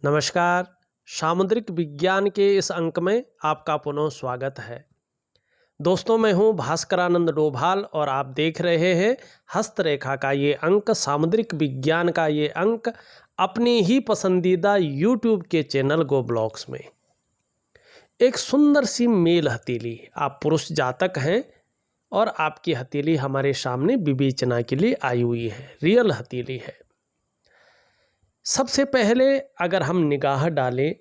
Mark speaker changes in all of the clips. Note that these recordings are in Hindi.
Speaker 1: नमस्कार। सामुद्रिक विज्ञान के इस अंक में आपका पुनः स्वागत है। दोस्तों, मैं हूं भास्करानंद डोभाल और आप देख रहे हैं हस्तरेखा का ये अंक, सामुद्रिक विज्ञान का ये अंक अपनी ही पसंदीदा यूट्यूब के चैनल गो ब्लॉग्स में। एक सुंदर सी मेल हथेली, आप पुरुष जातक हैं और आपकी हथेली हमारे सामने विवेचना के लिए आई हुई है, रियल हथेली है। सबसे पहले अगर हम निगाह डालें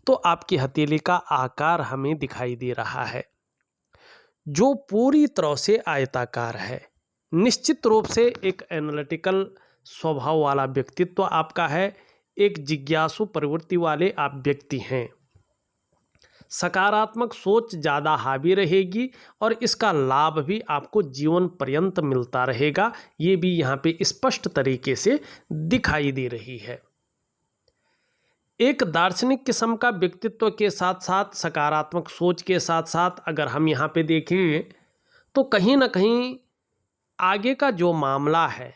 Speaker 1: तो आपकी हथेली का आकार हमें दिखाई दे रहा है, जो पूरी तरह से आयताकार है। निश्चित रूप से एक एनालिटिकल स्वभाव वाला व्यक्तित्व आपका है, एक जिज्ञासु प्रवृत्ति वाले आप व्यक्ति हैं। सकारात्मक सोच ज़्यादा हावी रहेगी और इसका लाभ भी आपको जीवन पर्यंत मिलता रहेगा, ये भी यहाँ पे स्पष्ट तरीके से दिखाई दे रही है। एक दार्शनिक किस्म का व्यक्तित्व के साथ साथ सकारात्मक सोच के साथ साथ अगर हम यहाँ पे देखें तो कहीं ना कहीं आगे का जो मामला है,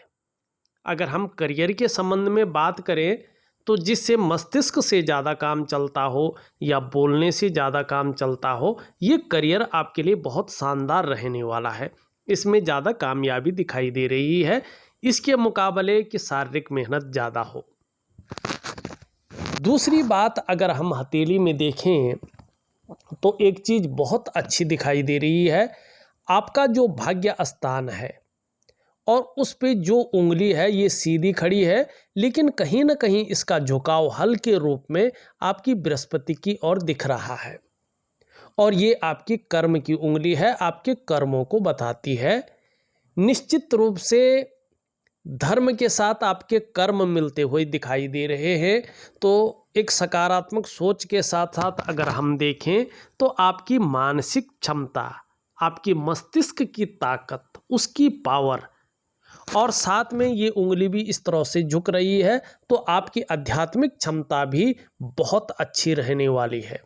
Speaker 1: अगर हम करियर के संबंध में बात करें तो जिससे मस्तिष्क से ज़्यादा काम चलता हो या बोलने से ज़्यादा काम चलता हो, ये करियर आपके लिए बहुत शानदार रहने वाला है। इसमें ज़्यादा कामयाबी दिखाई दे रही है इसके मुकाबले कि शारीरिक मेहनत ज़्यादा हो। दूसरी बात, अगर हम हथेली में देखें तो एक चीज़ बहुत अच्छी दिखाई दे रही है। आपका जो भाग्य स्थान है और उस पे जो उंगली है ये सीधी खड़ी है, लेकिन कहीं ना कहीं इसका झुकाव हल्के रूप में आपकी बृहस्पति की ओर दिख रहा है और ये आपकी कर्म की उंगली है, आपके कर्मों को बताती है। निश्चित रूप से धर्म के साथ आपके कर्म मिलते हुए दिखाई दे रहे हैं। तो एक सकारात्मक सोच के साथ साथ अगर हम देखें तो आपकी मानसिक क्षमता, आपकी मस्तिष्क की ताकत, उसकी पावर और साथ में ये उंगली भी इस तरह से झुक रही है तो आपकी आध्यात्मिक क्षमता भी बहुत अच्छी रहने वाली है।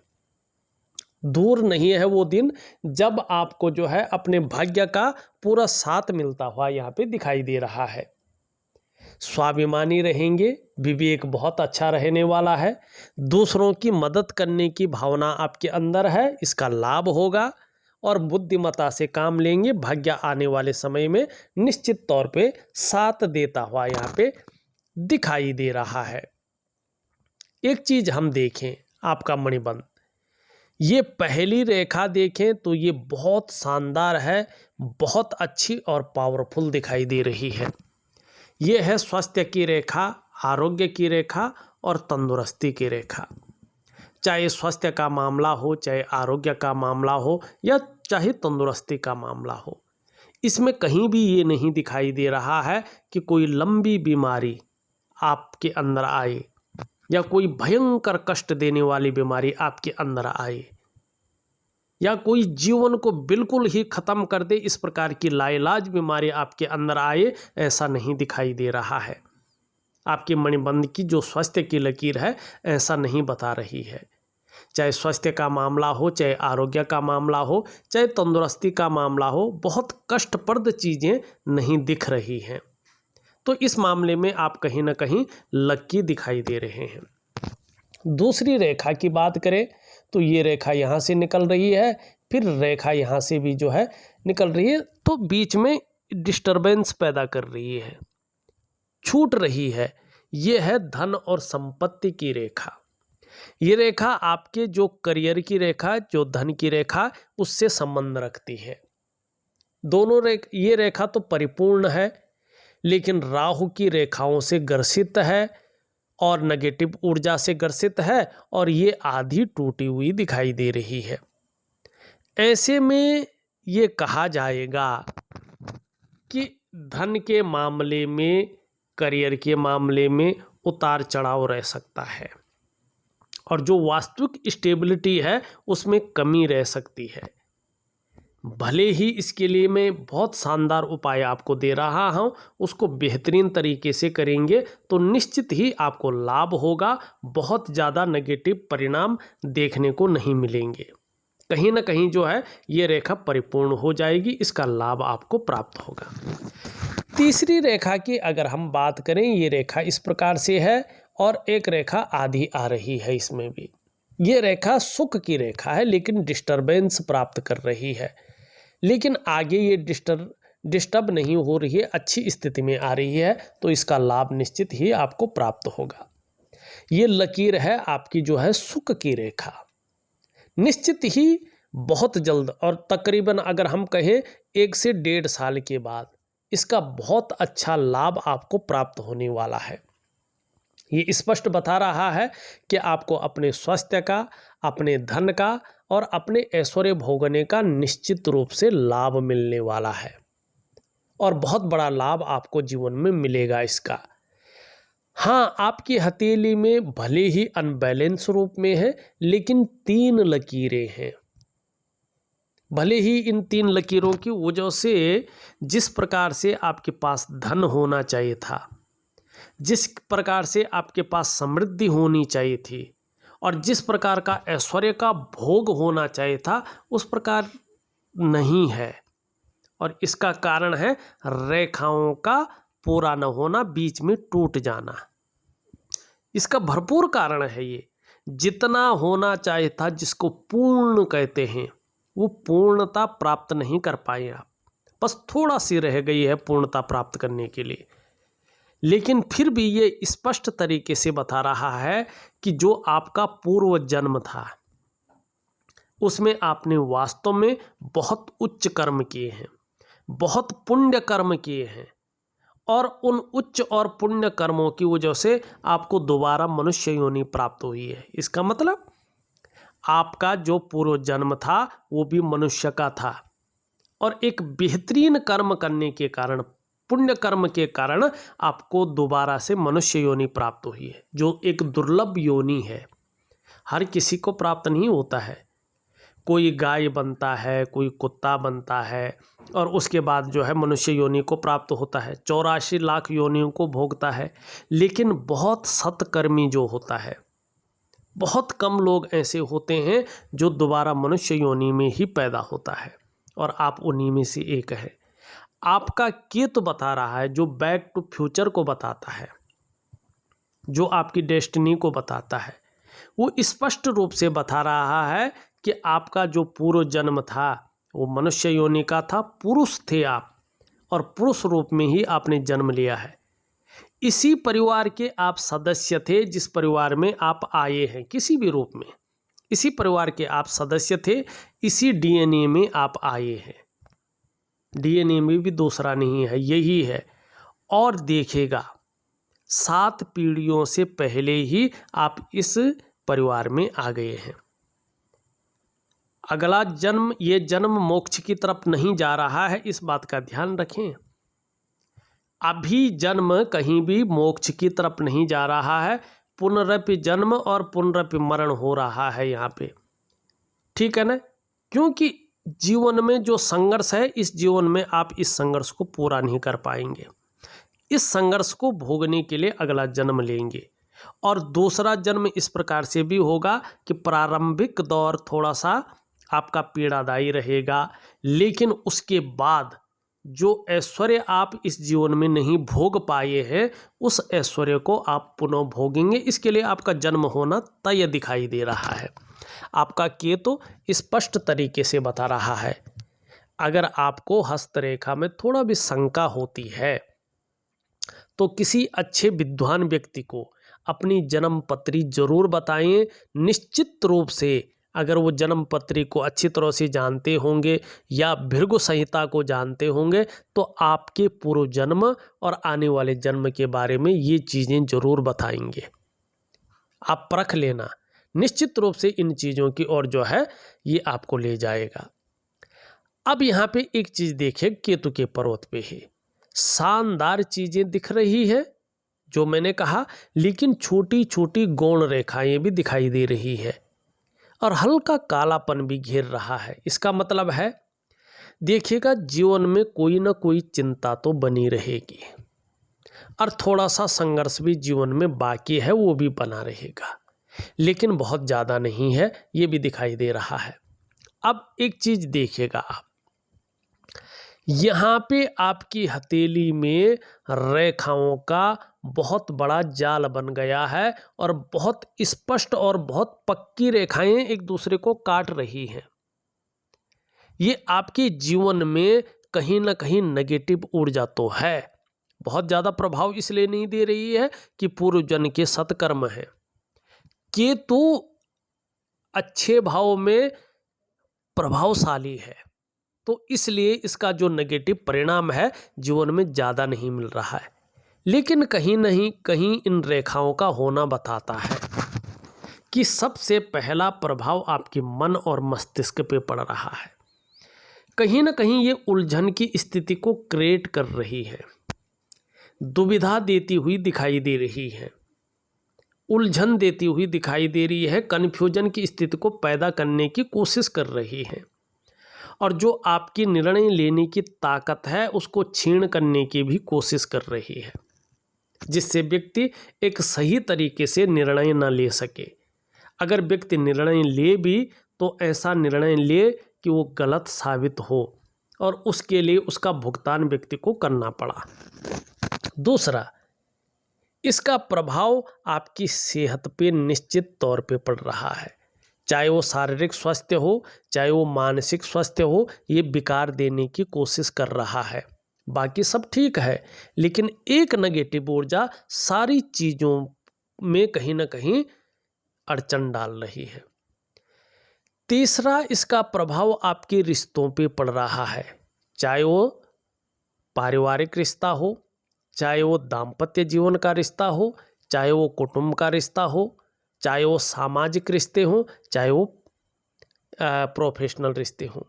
Speaker 1: दूर नहीं है वो दिन जब आपको जो है अपने भाग्य का पूरा साथ मिलता हुआ यहाँ पे दिखाई दे रहा है। स्वाभिमानी रहेंगे, विवेक बहुत अच्छा रहने वाला है, दूसरों की मदद करने की भावना आपके अंदर है, इसका लाभ होगा और बुद्धिमत्ता से काम लेंगे। भाग्य आने वाले समय में निश्चित तौर पे साथ देता हुआ यहाँ पे दिखाई दे रहा है। एक चीज हम देखें, आपका मणिबंध, ये पहली रेखा देखें तो ये बहुत शानदार है, बहुत अच्छी और पावरफुल दिखाई दे रही है। ये है स्वास्थ्य की रेखा, आरोग्य की रेखा और तंदुरुस्ती की रेखा। चाहे स्वास्थ्य का मामला हो, चाहे आरोग्य का मामला हो या चाहे तंदुरुस्ती का मामला हो, इसमें कहीं भी ये नहीं दिखाई दे रहा है कि कोई लंबी बीमारी आपके अंदर आए या कोई भयंकर कष्ट देने वाली बीमारी आपके अंदर आए या कोई जीवन को बिल्कुल ही ख़त्म कर दे, इस प्रकार की लाइलाज बीमारी आपके अंदर आए, ऐसा नहीं दिखाई दे रहा है। आपके मणिबंध की जो स्वास्थ्य की लकीर है ऐसा नहीं बता रही है। चाहे स्वास्थ्य का मामला हो, चाहे आरोग्य का मामला हो, चाहे तंदुरुस्ती का मामला हो, बहुत कष्टप्रद चीज़ें नहीं दिख रही हैं। तो इस मामले में आप कहीं ना कहीं लकी दिखाई दे रहे हैं। दूसरी रेखा की बात करें तो ये रेखा यहाँ से निकल रही है, फिर रेखा यहाँ से भी जो है निकल रही है, तो बीच में डिस्टरबेंस पैदा कर रही है, छूट रही है। ये है धन और संपत्ति की रेखा। ये रेखा आपके जो करियर की रेखा, जो धन की रेखा, उससे संबंध रखती है। दोनों ये रेखा तो परिपूर्ण है, लेकिन राहु की रेखाओं से ग्रसित है और नेगेटिव ऊर्जा से ग्रसित है और ये आधी टूटी हुई दिखाई दे रही है। ऐसे में ये कहा जाएगा कि धन के मामले में, करियर के मामले में उतार चढ़ाव रह सकता है और जो वास्तविक स्टेबिलिटी है उसमें कमी रह सकती है। भले ही इसके लिए मैं बहुत शानदार उपाय आपको दे रहा हूँ, उसको बेहतरीन तरीके से करेंगे तो निश्चित ही आपको लाभ होगा, बहुत ज़्यादा नेगेटिव परिणाम देखने को नहीं मिलेंगे। कहीं ना कहीं जो है ये रेखा परिपूर्ण हो जाएगी, इसका लाभ आपको प्राप्त होगा। तीसरी रेखा की अगर हम बात करें, ये रेखा इस प्रकार से है और एक रेखा आधी आ रही है इसमें भी। ये रेखा सुख की रेखा है लेकिन डिस्टरबेंस प्राप्त कर रही है, लेकिन आगे ये डिस्टर्ब नहीं हो रही है, अच्छी स्थिति में आ रही है, तो इसका लाभ निश्चित ही आपको प्राप्त होगा। ये लकीर है आपकी जो है सुख की रेखा। निश्चित ही बहुत जल्द और तकरीबन अगर हम कहें 1 से 1.5 साल के बाद इसका बहुत अच्छा लाभ आपको प्राप्त होने वाला है। ये स्पष्ट बता रहा है कि आपको अपने स्वास्थ्य का, अपने धन का और अपने ऐश्वर्य भोगने का निश्चित रूप से लाभ मिलने वाला है और बहुत बड़ा लाभ आपको जीवन में मिलेगा इसका। हाँ, आपकी हथेली में भले ही अनबैलेंस रूप में है लेकिन 3 लकीरें हैं। भले ही इन 3 लकीरों की वजह से जिस प्रकार से आपके पास धन होना चाहिए था, जिस प्रकार से आपके पास समृद्धि होनी चाहिए थी और जिस प्रकार का ऐश्वर्य का भोग होना चाहिए था, उस प्रकार नहीं है। और इसका कारण है रेखाओं का पूरा न होना, बीच में टूट जाना। इसका भरपूर कारण है ये। जितना होना चाहिए था, जिसको पूर्ण कहते हैं, वो पूर्णता प्राप्त नहीं कर पाए आप। बस थोड़ा सी रह गई है पूर्णता प्राप्त करने के लिए। लेकिन फिर भी ये स्पष्ट तरीके से बता रहा है कि जो आपका पूर्व जन्म था उसमें आपने वास्तव में बहुत उच्च कर्म किए हैं, बहुत पुण्य कर्म किए हैं और उन उच्च और पुण्य कर्मों की वजह से आपको दोबारा मनुष्य योनि प्राप्त हुई है। इसका मतलब आपका जो पूर्व जन्म था वो भी मनुष्य का था और एक बेहतरीन कर्म करने के कारण, पुण्य कर्म के कारण आपको दोबारा से मनुष्य योनि प्राप्त हुई है, जो एक दुर्लभ योनि है, हर किसी को प्राप्त नहीं होता है। कोई गाय बनता है, कोई कुत्ता बनता है और उसके बाद जो है मनुष्य योनि को प्राप्त होता है, 84 लाख योनियों को भोगता है। लेकिन बहुत सत्कर्मी जो होता है, बहुत कम लोग ऐसे होते हैं जो दोबारा मनुष्य योनि में ही पैदा होता है और आप उन्हीं में से एक है। आपका केतु बता रहा है, जो बैक टू फ्यूचर को बताता है, जो आपकी डेस्टिनी को बताता है, वो स्पष्ट रूप से बता रहा है कि आपका जो पूर्व जन्म था वो मनुष्य योनि का था, पुरुष थे आप और पुरुष रूप में ही आपने जन्म लिया है। इसी परिवार के आप सदस्य थे जिस परिवार में आप आए हैं, किसी भी रूप में इसी परिवार के आप सदस्य थे, इसी डीएनए में आप आए हैं। डीएनए में भी दूसरा नहीं है, यही है। और देखिएगा 7 पीढ़ियों से पहले ही आप इस परिवार में आ गए हैं। अगला जन्म, ये जन्म मोक्ष की तरफ नहीं जा रहा है, इस बात का ध्यान रखें। अभी जन्म कहीं भी मोक्ष की तरफ नहीं जा रहा है, पुनरपि जन्म और पुनरपि मरण हो रहा है यहाँ पे, ठीक है ना। क्योंकि जीवन में जो संघर्ष है, इस जीवन में आप इस संघर्ष को पूरा नहीं कर पाएंगे। इस संघर्ष को भोगने के लिए अगला जन्म लेंगे और दूसरा जन्म इस प्रकार से भी होगा कि प्रारंभिक दौर थोड़ा सा आपका पीड़ादायी रहेगा, लेकिन उसके बाद जो ऐश्वर्य आप इस जीवन में नहीं भोग पाए हैं, उस ऐश्वर्य को आप पुनः भोगेंगे। इसके लिए आपका जन्म होना तय दिखाई दे रहा है। आपका केतु स्पष्ट तरीके से बता रहा है। अगर आपको हस्तरेखा में थोड़ा भी शंका होती है तो किसी अच्छे विद्वान व्यक्ति को अपनी जन्म पत्री जरूर बताएं। निश्चित रूप से अगर वो जन्म पत्री को अच्छी तरह से जानते होंगे या भृगु संहिता को जानते होंगे तो आपके पूर्व जन्म और आने वाले जन्म के बारे में ये चीज़ें जरूर बताएंगे। आप परख लेना, निश्चित रूप से इन चीज़ों की ओर जो है ये आपको ले जाएगा। अब यहाँ पे एक चीज़ देखिए, केतु के पर्वत पे ही शानदार चीज़ें दिख रही है जो मैंने कहा, लेकिन छोटी छोटी गौण रेखाएं भी दिखाई दे रही है और हल्का कालापन भी घेर रहा है। इसका मतलब है देखिएगा जीवन में कोई ना कोई चिंता तो बनी रहेगी और थोड़ा सा संघर्ष भी जीवन में बाकी है, वो भी बना रहेगा, लेकिन बहुत ज़्यादा नहीं है, ये भी दिखाई दे रहा है। अब एक चीज़ देखिएगा आप, यहाँ पे आपकी हथेली में रेखाओं का बहुत बड़ा जाल बन गया है और बहुत स्पष्ट और बहुत पक्की रेखाएं एक दूसरे को काट रही हैं। ये आपके जीवन में कहीं ना कहीं नेगेटिव ऊर्जा तो है, बहुत ज़्यादा प्रभाव इसलिए नहीं दे रही है कि पूर्व जन्म के सत्कर्म है। केतु अच्छे भाव में प्रभावशाली है, तो इसलिए इसका जो नेगेटिव परिणाम है जीवन में ज़्यादा नहीं मिल रहा है, लेकिन कहीं नहीं कहीं इन रेखाओं का होना बताता है कि सबसे पहला प्रभाव आपके मन और मस्तिष्क पे पड़ रहा है। कहीं ना कहीं ये उलझन की स्थिति को क्रिएट कर रही है, दुविधा देती हुई दिखाई दे रही है, उलझन देती हुई दिखाई दे रही है, कन्फ्यूजन की स्थिति को पैदा करने की कोशिश कर रही है और जो आपकी निर्णय लेने की ताकत है उसको छीन करने की भी कोशिश कर रही है, जिससे व्यक्ति एक सही तरीके से निर्णय न ले सके। अगर व्यक्ति निर्णय ले भी तो ऐसा निर्णय ले कि वो गलत साबित हो और उसके लिए उसका भुगतान व्यक्ति को करना पड़ा। दूसरा, इसका प्रभाव आपकी सेहत पे निश्चित तौर पे पड़ रहा है, चाहे वो शारीरिक स्वास्थ्य हो चाहे वो मानसिक स्वास्थ्य हो, ये विकार देने की कोशिश कर रहा है। बाकी सब ठीक है, लेकिन एक नेगेटिव ऊर्जा सारी चीज़ों में कहीं ना कहीं अड़चन डाल रही है। तीसरा, इसका प्रभाव आपके रिश्तों पे पड़ रहा है, चाहे वो पारिवारिक रिश्ता हो, चाहे वो दाम्पत्य जीवन का रिश्ता हो, चाहे वो कुटुंब का रिश्ता हो, चाहे वो सामाजिक रिश्ते हों, चाहे वो प्रोफेशनल रिश्ते हों।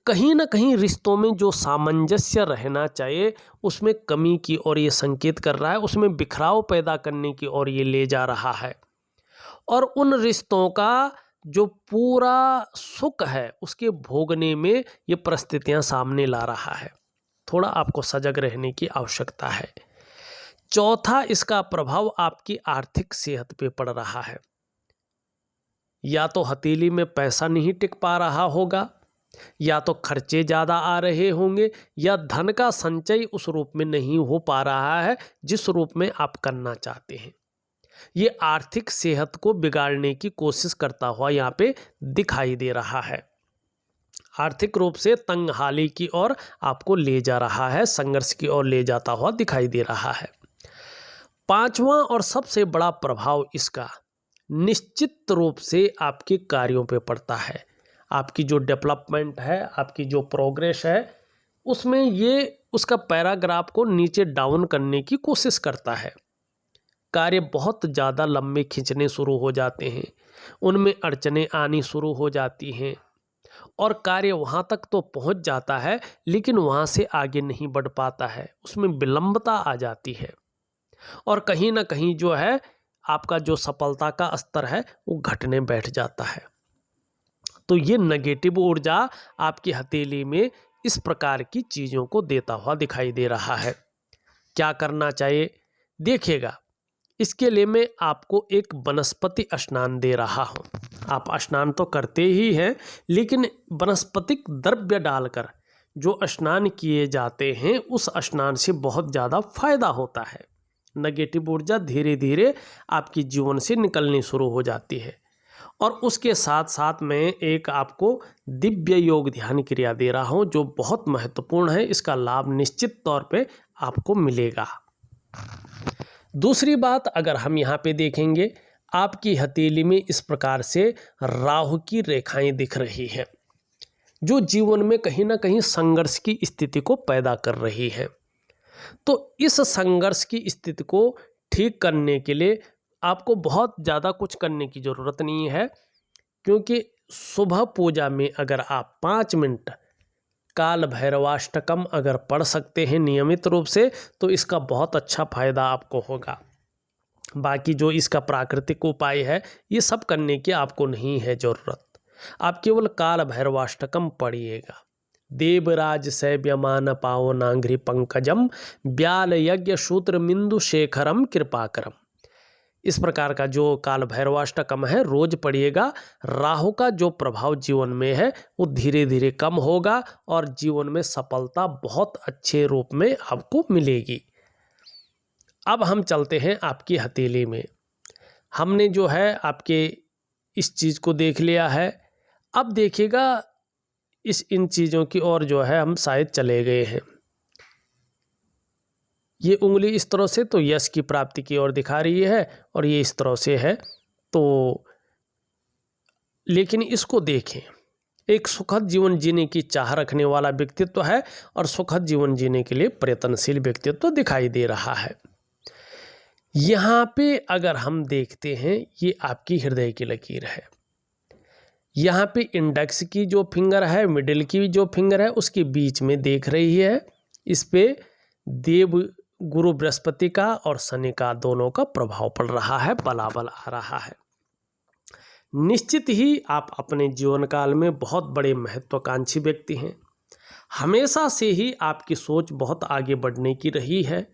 Speaker 1: कहीं ना कहीं रिश्तों में जो सामंजस्य रहना चाहिए उसमें कमी की ओर ये संकेत कर रहा है, उसमें बिखराव पैदा करने की ओर ये ले जा रहा है और उन रिश्तों का जो पूरा सुख है उसके भोगने में ये परिस्थितियां सामने ला रहा है। थोड़ा आपको सजग रहने की आवश्यकता है। चौथा, इसका प्रभाव आपकी आर्थिक सेहत पे पड़ रहा है। या तो हथेली में पैसा नहीं टिक पा रहा होगा, या तो खर्चे ज़्यादा आ रहे होंगे, या धन का संचय उस रूप में नहीं हो पा रहा है जिस रूप में आप करना चाहते हैं। ये आर्थिक सेहत को बिगाड़ने की कोशिश करता हुआ यहाँ पे दिखाई दे रहा है। आर्थिक रूप से तंगहाली की ओर आपको ले जा रहा है, संघर्ष की ओर ले जाता हुआ दिखाई दे रहा है। पांचवा और सबसे बड़ा प्रभाव इसका निश्चित रूप से आपके कार्यों पे पड़ता है। आपकी जो डेवलपमेंट है, आपकी जो प्रोग्रेस है, उसमें ये उसका पैराग्राफ को नीचे डाउन करने की कोशिश करता है। कार्य बहुत ज़्यादा लंबे खींचने शुरू हो जाते हैं, उनमें अड़चनें आनी शुरू हो जाती हैं और कार्य वहाँ तक तो पहुँच जाता है लेकिन वहाँ से आगे नहीं बढ़ पाता है, उसमें विलंबता आ जाती है और कहीं ना कहीं जो है आपका जो सफलता का स्तर है वो घटने बैठ जाता है। तो ये नेगेटिव ऊर्जा आपकी हथेली में इस प्रकार की चीज़ों को देता हुआ दिखाई दे रहा है। क्या करना चाहिए देखिएगा, इसके लिए मैं आपको एक वनस्पति स्नान दे रहा हूँ। आप स्नान तो करते ही हैं, लेकिन वनस्पतिक द्रव्य डालकर जो स्नान किए जाते हैं उस स्नान से बहुत ज़्यादा फायदा होता है। नेगेटिव ऊर्जा धीरे धीरे आपकी जीवन से निकलनी शुरू हो जाती है। और उसके साथ साथ मैं एक आपको दिव्य योग ध्यान क्रिया दे रहा हूँ जो बहुत महत्वपूर्ण है, इसका लाभ निश्चित तौर पे आपको मिलेगा। दूसरी बात, अगर हम यहाँ पे देखेंगे, आपकी हथेली में इस प्रकार से राहु की रेखाएं दिख रही हैं जो जीवन में कहीं ना कहीं संघर्ष की स्थिति को पैदा कर रही है। तो इस संघर्ष की स्थिति को ठीक करने के लिए आपको बहुत ज़्यादा कुछ करने की ज़रूरत नहीं है, क्योंकि सुबह पूजा में अगर आप 5 मिनट काल भैरवाष्टकम अगर पढ़ सकते हैं नियमित रूप से तो इसका बहुत अच्छा फायदा आपको होगा। बाकी जो इसका प्राकृतिक उपाय है ये सब करने की आपको नहीं है ज़रूरत, आप केवल काल भैरवाष्टकम पढ़िएगा। देवराज सैव्यमान पाओ नांघ्रि पंकजम व्याल यज्ञ सूत्र मिंदु शेखरम कृपाकरम। इस प्रकार का जो काल भैरवाष्टकम है रोज पढ़िएगा। राहु का जो प्रभाव जीवन में है वो धीरे धीरे कम होगा और जीवन में सफलता बहुत अच्छे रूप में आपको मिलेगी। अब हम चलते हैं आपकी हथेली में। हमने जो है आपके इस चीज़ को देख लिया है। अब देखिएगा इन चीज़ों की ओर जो है हम शायद चले गए हैं। ये उंगली इस तरह से तो यश की प्राप्ति की ओर दिखा रही है और ये इस तरह से है। तो लेकिन इसको देखें, एक सुखद जीवन जीने की चाह रखने वाला व्यक्तित्व है और सुखद जीवन जीने के लिए प्रयत्नशील व्यक्तित्व दिखाई दे रहा है। यहाँ पे अगर हम देखते हैं ये आपकी हृदय की लकीर है। यहाँ पे इंडेक्स की जो फिंगर है, मिडिल की जो फिंगर है, उसके बीच में देख रही है। इस पे देव गुरु बृहस्पति का और शनि का दोनों का प्रभाव पड़ रहा है, बलाबल आ रहा है। निश्चित ही आप अपने जीवन काल में बहुत बड़े महत्वाकांक्षी व्यक्ति हैं। हमेशा से ही आपकी सोच बहुत आगे बढ़ने की रही है।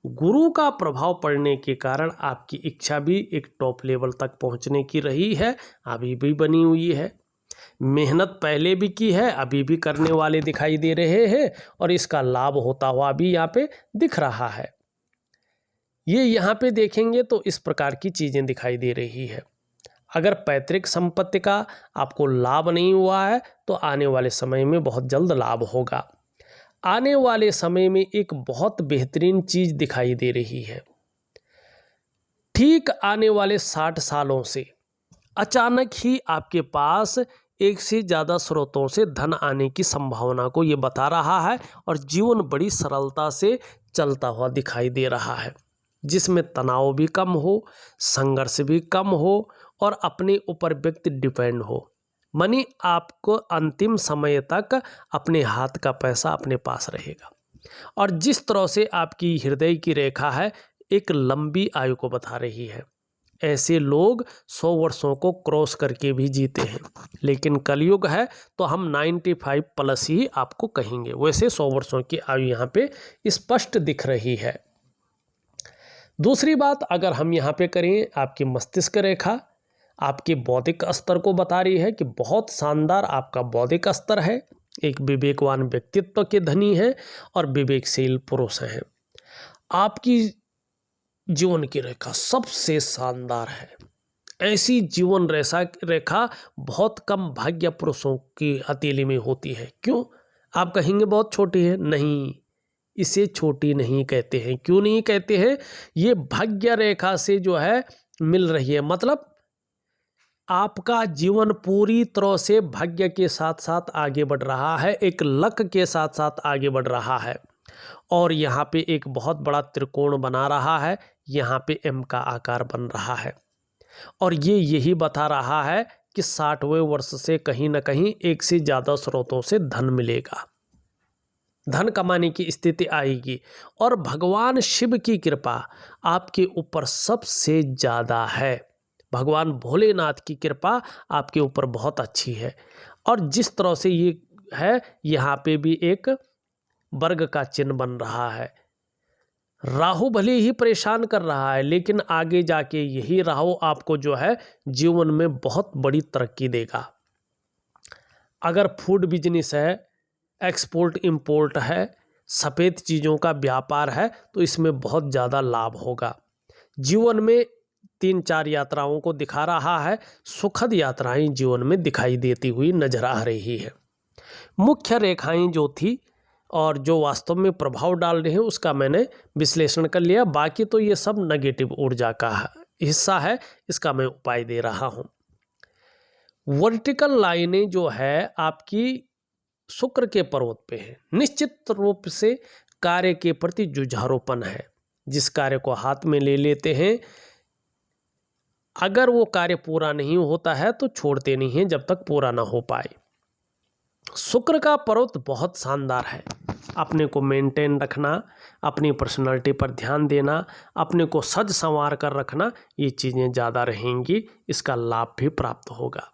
Speaker 1: गुरु का प्रभाव पड़ने के कारण आपकी इच्छा भी एक टॉप लेवल तक पहुंचने की रही है, अभी भी बनी हुई है। मेहनत पहले भी की है, अभी भी करने वाले दिखाई दे रहे हैं और इसका लाभ होता हुआ भी यहाँ पे दिख रहा है। ये यहाँ पे देखेंगे तो इस प्रकार की चीज़ें दिखाई दे रही है। अगर पैतृक संपत्ति का आपको लाभ नहीं हुआ है तो आने वाले समय में बहुत जल्द लाभ होगा। आने वाले समय में एक बहुत बेहतरीन चीज़ दिखाई दे रही है। ठीक आने वाले 60 सालों से अचानक ही आपके पास एक से ज़्यादा स्रोतों से धन आने की संभावना को ये बता रहा है और जीवन बड़ी सरलता से चलता हुआ दिखाई दे रहा है, जिसमें तनाव भी कम हो, संघर्ष भी कम हो और अपने ऊपर व्यक्ति डिपेंड हो। मानी आपको अंतिम समय तक अपने हाथ का पैसा अपने पास रहेगा। और जिस तरह से आपकी हृदय की रेखा है एक लंबी आयु को बता रही है। ऐसे लोग 100 वर्षों को क्रॉस करके भी जीते हैं, लेकिन कलयुग है तो हम 95 प्लस ही आपको कहेंगे। वैसे 100 वर्षों की आयु यहाँ पे स्पष्ट दिख रही है। दूसरी बात अगर हम यहाँ पे करें, आपकी मस्तिष्क रेखा आपके बौद्धिक स्तर को बता रही है कि बहुत शानदार आपका बौद्धिक स्तर है, एक विवेकवान व्यक्तित्व के धनी है और विवेकशील पुरुष हैं। आपकी जीवन की रेखा सबसे शानदार है। ऐसी जीवन रेखा बहुत कम भाग्य पुरुषों की हथेली में होती है। क्यों? आप कहेंगे बहुत छोटी है। नहीं, इसे छोटी नहीं कहते हैं। क्यों नहीं कहते हैं? ये भाग्य रेखा से जो है मिल रही है, मतलब आपका जीवन पूरी तरह से भाग्य के साथ साथ आगे बढ़ रहा है, एक लक के साथ साथ आगे बढ़ रहा है। और यहाँ पे एक बहुत बड़ा त्रिकोण बना रहा है, यहाँ पे एम का आकार बन रहा है और ये यही बता रहा है कि 60वें वर्ष से कहीं ना कहीं एक से ज़्यादा स्रोतों से धन मिलेगा, धन कमाने की स्थिति आएगी और भगवान शिव की कृपा आपके ऊपर सबसे ज़्यादा है। भगवान भोलेनाथ की कृपा आपके ऊपर बहुत अच्छी है और जिस तरह से ये है यहाँ पे भी एक वर्ग का चिन्ह बन रहा है। राहु भले ही परेशान कर रहा है, लेकिन आगे जाके यही राहु आपको जो है जीवन में बहुत बड़ी तरक्की देगा। अगर फूड बिजनेस है, एक्सपोर्ट इंपोर्ट है, सफ़ेद चीज़ों का व्यापार है तो इसमें बहुत ज़्यादा लाभ होगा। जीवन में 3-4 यात्राओं को दिखा रहा है। सुखद यात्राएं जीवन में दिखाई देती हुई नजर आ रही है। मुख्य रेखाएं जो थी और जो वास्तव में प्रभाव डाल रहे हैं उसका मैंने विश्लेषण कर लिया। बाकी तो ये सब नेगेटिव ऊर्जा का हिस्सा है, इसका मैं उपाय दे रहा हूँ। वर्टिकल लाइनें जो है आपकी शुक्र के पर्वत पे है। निश्चित रूप से कार्य के प्रति जुझारूपन है। जिस कार्य को हाथ में ले लेते हैं, अगर वो कार्य पूरा नहीं होता है तो छोड़ते नहीं हैं जब तक पूरा ना हो पाए। शुक्र का पर्वत बहुत शानदार है। अपने को मेंटेन रखना, अपनी पर्सनालिटी पर ध्यान देना, अपने को सज संवार कर रखना, ये चीज़ें ज़्यादा रहेंगी, इसका लाभ भी प्राप्त होगा।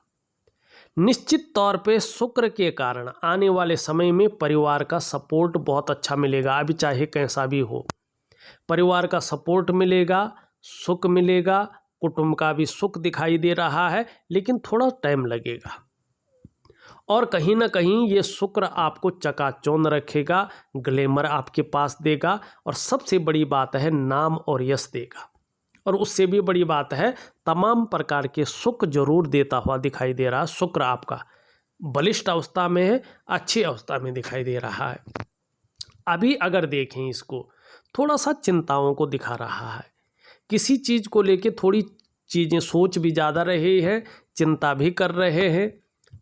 Speaker 1: निश्चित तौर पे शुक्र के कारण आने वाले समय में परिवार का सपोर्ट बहुत अच्छा मिलेगा। अभी चाहे कैसा भी हो, परिवार का सपोर्ट मिलेगा, सुख मिलेगा, कुटुंब का भी सुख दिखाई दे रहा है, लेकिन थोड़ा टाइम लगेगा। और कहीं ना कहीं ये शुक्र आपको चकाचौंध रखेगा, ग्लैमर आपके पास देगा, और सबसे बड़ी बात है नाम और यश देगा। और उससे भी बड़ी बात है तमाम प्रकार के सुख जरूर देता हुआ दिखाई दे रहा है। शुक्र आपका बलिष्ठ अवस्था में है, अच्छी अवस्था में दिखाई दे रहा है। अभी अगर देखें इसको, थोड़ा सा चिंताओं को दिखा रहा है, किसी चीज़ को लेके थोड़ी चीज़ें सोच भी ज़्यादा रहे हैं, चिंता भी कर रहे हैं,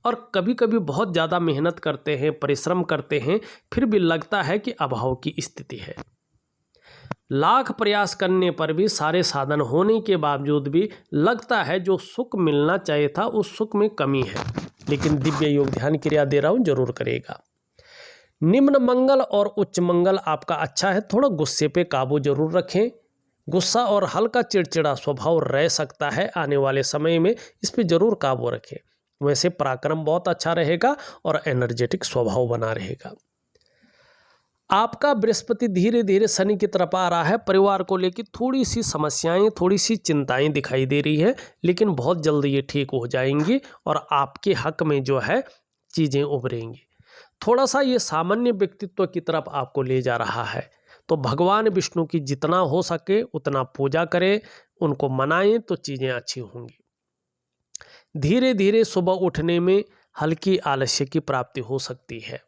Speaker 1: और कभी कभी बहुत ज़्यादा मेहनत करते हैं, परिश्रम करते हैं, फिर भी लगता है कि अभाव की स्थिति है। लाख प्रयास करने पर भी, सारे साधन होने के बावजूद भी लगता है जो सुख मिलना चाहिए था उस सुख में कमी है। लेकिन दिव्य योग ध्यान क्रिया दे रहा हूँ, जरूर करेगा। निम्न मंगल और उच्च मंगल आपका अच्छा है। थोड़ा गुस्से पे काबू जरूर रखें। गुस्सा और हल्का चिड़चिड़ा स्वभाव रह सकता है आने वाले समय में, इस पे जरूर काबू रखें। वैसे पराक्रम बहुत अच्छा रहेगा और एनर्जेटिक स्वभाव बना रहेगा। आपका बृहस्पति धीरे धीरे शनि की तरफ आ रहा है। परिवार को लेकर थोड़ी सी समस्याएं, थोड़ी सी चिंताएं दिखाई दे रही है, लेकिन बहुत जल्द ये ठीक हो जाएंगी और आपके हक में जो है चीज़ें उभरेंगी। थोड़ा सा ये सामान्य व्यक्तित्व की तरफ आपको ले जा रहा है, तो भगवान विष्णु की जितना हो सके उतना पूजा करें, उनको मनाएं तो चीज़ें अच्छी होंगी। धीरे धीरे सुबह उठने में हल्की आलस्य की प्राप्ति हो सकती है,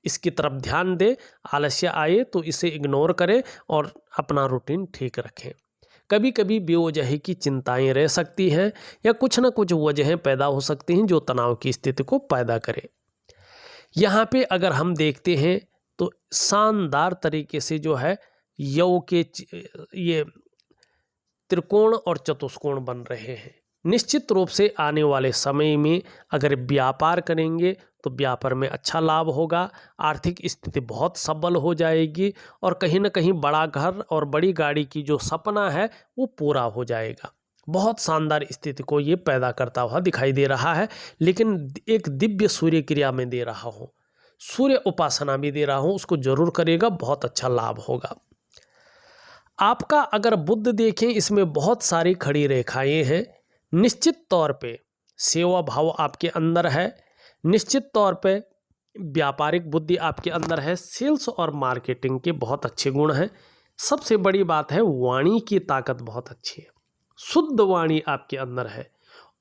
Speaker 1: इसकी तरफ ध्यान दें। आलस्य आए तो इसे इग्नोर करें और अपना रूटीन ठीक रखें। कभी कभी बेवजह की चिंताएं रह सकती हैं या कुछ ना कुछ वजहें पैदा हो सकती हैं जो तनाव की स्थिति को पैदा करें। यहाँ पे अगर हम देखते हैं तो शानदार तरीके से जो है योग के ये त्रिकोण और चतुष्कोण बन रहे हैं। निश्चित रूप से आने वाले समय में अगर व्यापार करेंगे तो व्यापार में अच्छा लाभ होगा, आर्थिक स्थिति बहुत सबल हो जाएगी, और कहीं ना कहीं बड़ा घर और बड़ी गाड़ी की जो सपना है वो पूरा हो जाएगा। बहुत शानदार स्थिति को ये पैदा करता हुआ दिखाई दे रहा है। लेकिन एक दिव्य सूर्य क्रिया में दे रहा हूँ, सूर्य उपासना भी दे रहा हूँ, उसको जरूर करेगा, बहुत अच्छा लाभ होगा। आपका अगर बुद्ध देखें, इसमें बहुत सारी खड़ी रेखाएं हैं। निश्चित तौर पे सेवा भाव आपके अंदर है, निश्चित तौर पे व्यापारिक बुद्धि आपके अंदर है, सेल्स और मार्केटिंग के बहुत अच्छे गुण हैं। सबसे बड़ी बात है वाणी की ताकत बहुत अच्छी है, शुद्ध वाणी आपके अंदर है,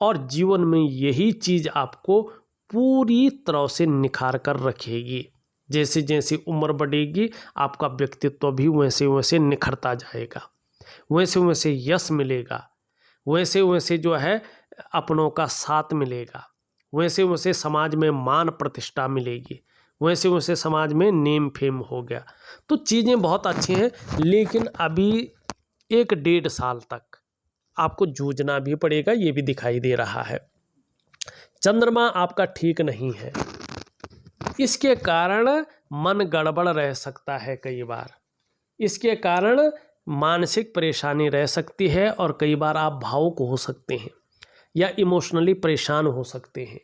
Speaker 1: और जीवन में यही चीज़ आपको पूरी तरह से निखार कर रखेगी। जैसे जैसे उम्र बढ़ेगी आपका व्यक्तित्व भी वैसे वैसे निखरता जाएगा, वैसे वैसे यश मिलेगा, वैसे वैसे जो है अपनों का साथ मिलेगा, वैसे वैसे समाज में मान प्रतिष्ठा मिलेगी, वैसे वैसे समाज में नेम फेम हो गया। तो चीज़ें बहुत अच्छी हैं, लेकिन अभी 1-1.5 साल तक आपको जूझना भी पड़ेगा, ये भी दिखाई दे रहा है। चंद्रमा आपका ठीक नहीं है, इसके कारण मन गड़बड़ रह सकता है कई बार, इसके कारण मानसिक परेशानी रह सकती है, और कई बार आप भावुक हो सकते हैं या इमोशनली परेशान हो सकते हैं,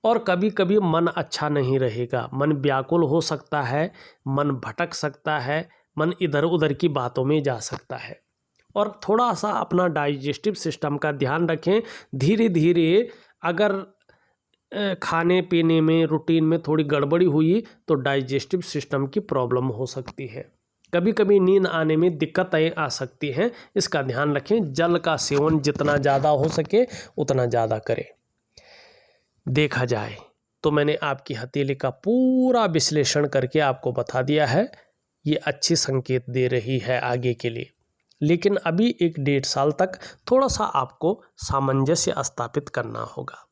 Speaker 1: और कभी कभी मन अच्छा नहीं रहेगा, मन व्याकुल हो सकता है, मन भटक सकता है, मन इधर उधर की बातों में जा सकता है। और थोड़ा सा अपना डाइजेस्टिव सिस्टम का ध्यान रखें। धीरे धीरे अगर खाने पीने में रूटीन में थोड़ी गड़बड़ी हुई तो डाइजेस्टिव सिस्टम की प्रॉब्लम हो सकती है, कभी कभी नींद आने में दिक्कतें आ सकती हैं, इसका ध्यान रखें। जल का सेवन जितना ज़्यादा हो सके उतना ज़्यादा करें। देखा जाए तो मैंने आपकी हथेली का पूरा विश्लेषण करके आपको बता दिया है, ये अच्छी संकेत दे रही है आगे के लिए। लेकिन अभी 1-1.5 साल तक थोड़ा सा आपको सामंजस्य स्थापित करना होगा।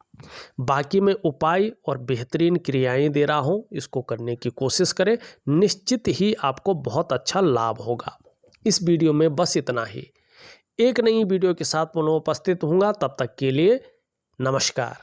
Speaker 1: बाकी मैं उपाय और बेहतरीन क्रियाएं दे रहा हूं, इसको करने की कोशिश करें, निश्चित ही आपको बहुत अच्छा लाभ होगा। इस वीडियो में बस इतना ही। एक नई वीडियो के साथ पुनः उपस्थित होऊंगा, तब तक के लिए नमस्कार।